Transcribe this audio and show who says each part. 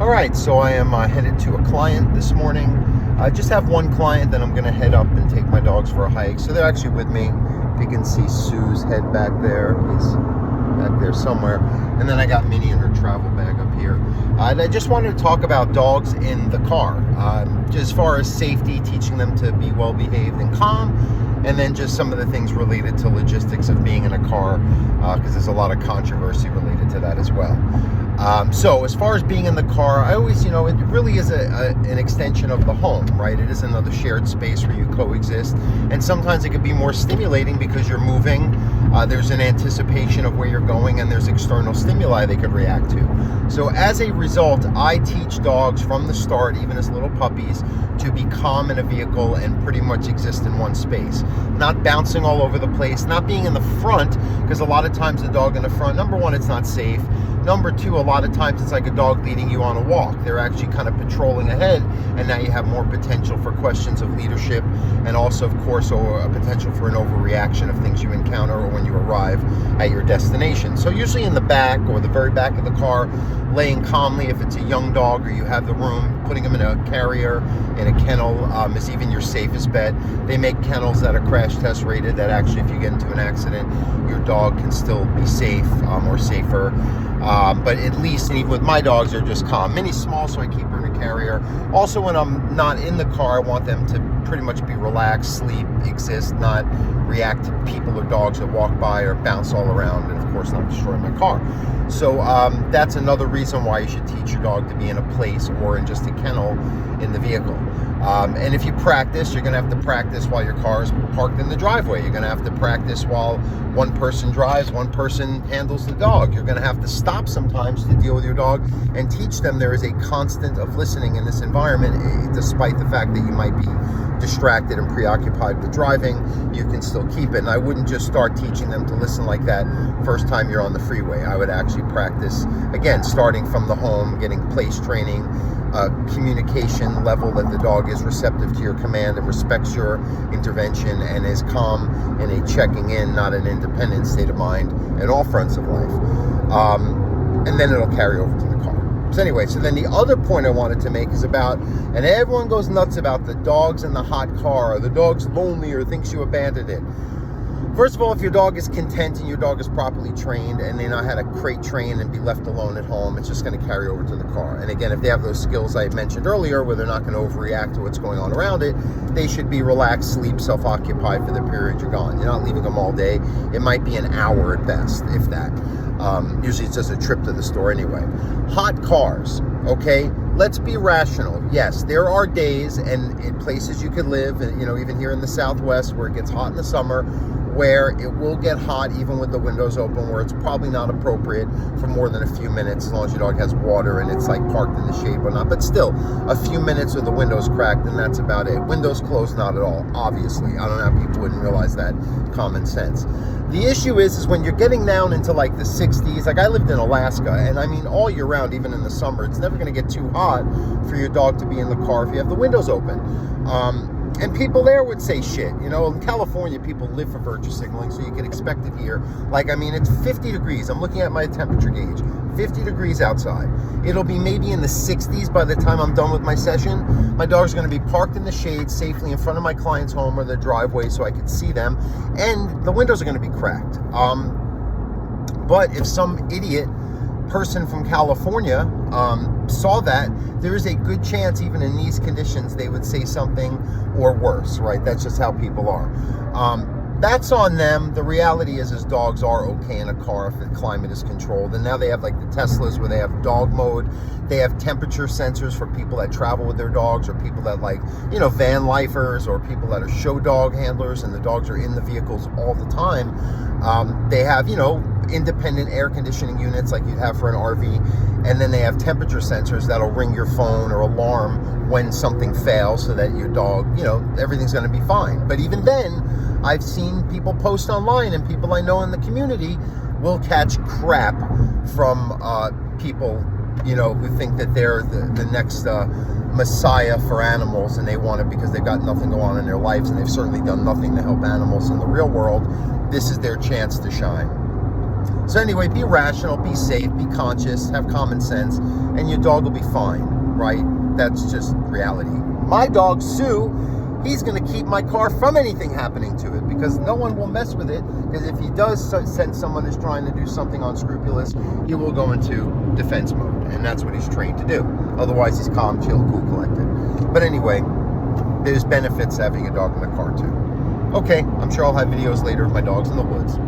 Speaker 1: All right, so I am headed to a client this morning. I just have one client, then I'm going to head up and take my dogs for a hike. So they're actually with me. If you can see Sue's head back there, he's back there somewhere. And then I got Minnie and her travel bag up here. And I just wanted to talk about dogs in the car. As far as safety, teaching them to be well behaved and calm, and then just some of the things related to logistics of being in a car, because there's a lot of controversy related to that as well. So as far as being in the car, I always, it really is an extension of the home, right? It is another shared space where you coexist. And sometimes it can be more stimulating because you're moving. There's an anticipation of where you're going, and there's external stimuli they could react to. So as a result, I teach dogs from the start, even as little puppies, to be calm in a vehicle and pretty much exist in one space. Not bouncing all over the place, not being in the front, because a lot of times the dog in the front, number one, it's not safe. Number two, a lot of times it's like a dog leading you on a walk. They're actually kind of patrolling ahead, and now you have more potential for questions of leadership, and also, of course, a potential for an overreaction of things you encounter or when you arrive at your destination. So usually in the back or the very back of the car, laying calmly. If it's a young dog or you have the room, putting them in a carrier, in a kennel, is even your safest bet. They make kennels that are crash test rated, that actually if you get into an accident, your dog can still be safe or safer. But at least, and even with my dogs, they're just calm. Minnie's small, so I keep her in a carrier. Also, when I'm not in the car, I want them to pretty much be relaxed, sleep, exist, not react to people or dogs that walk by or bounce all around, and of course not destroy my car. So that's another reason why you should teach your dog to be in a place or in just a kennel in the vehicle. And if you practice, you're going to have to practice while your car is parked in the driveway. You're going to have to practice while one person drives, one person handles the dog. You're going to have to stop sometimes to deal with your dog and teach them there is a constant of listening in this environment, despite the fact that you might be distracted and preoccupied with driving. You can still keep it. And I wouldn't just start teaching them to listen like that first time you're on the freeway. I would actually practice, again, starting from the home, getting place training, communication level that the dog is receptive to your command and respects your intervention and is calm in a checking in, not an independent state of mind in all fronts of life. And then it'll carry over to the car. So anyway, so then the other point I wanted to make is about, and everyone goes nuts about the dogs in the hot car, or the dog's lonely or thinks you abandoned it. First of all, if your dog is content and your dog is properly trained and they know how to crate train and be left alone at home, it's just going to carry over to the car. And again, if they have those skills I mentioned earlier, where they're not going to overreact to what's going on around it, they should be relaxed, sleep, self-occupied for the period you're gone. You're not leaving them all day. It might be an hour at best, if that. Usually it's just a trip to the store anyway. Hot cars, okay? Let's be rational. Yes, there are days and in places you could live, and even here in the Southwest where it gets hot in the summer, where it will get hot even with the windows open, where it's probably not appropriate for more than a few minutes, as long as your dog has water and it's like parked in the shade or not. But still, a few minutes with the windows cracked, and that's about it. Windows closed, not at all, obviously. I don't know how people wouldn't realize that. Common sense. The issue is when you're getting down into like the 60s, like I lived in Alaska, and I mean all year round, even in the summer, it's never going to get too hot for your dog to be in the car if you have the windows open. And people there would say shit. In California, people live for virtue signaling, so you can expect it here. It's 50 degrees. I'm looking at my temperature gauge. 50 degrees outside. It'll be maybe in the 60s by the time I'm done with my session. My dog's going to be parked in the shade safely in front of my client's home or their driveway so I can see them. And the windows are going to be cracked. But if some idiot person from California saw that, there is a good chance even in these conditions they would say something or worse, right? That's just how people are. That's on them. The reality is dogs are okay in a car if the climate is controlled. And now they have like the Teslas where they have dog mode. They have temperature sensors for people that travel with their dogs, or people that van lifers, or people that are show dog handlers and the dogs are in the vehicles all the time. They have, independent air conditioning units like you'd have for an RV. And then they have temperature sensors that'll ring your phone or alarm when something fails so that your dog, everything's going to be fine. But even then, I've seen people post online, and people I know in the community will catch crap from people, who think that they're the next messiah for animals, and they want it because they've got nothing going on in their lives, and they've certainly done nothing to help animals in the real world. This is their chance to shine. So anyway, be rational, be safe, be conscious, have common sense, and your dog will be fine, right? That's just reality. My dog, Sue, he's going to keep my car from anything happening to it, because no one will mess with it, because if he does sense someone is trying to do something unscrupulous, he will go into defense mode, and that's what he's trained to do. Otherwise, he's calm, chill, cool, collected. But anyway, there's benefits having a dog in the car too. Okay, I'm sure I'll have videos later of my dogs in the woods.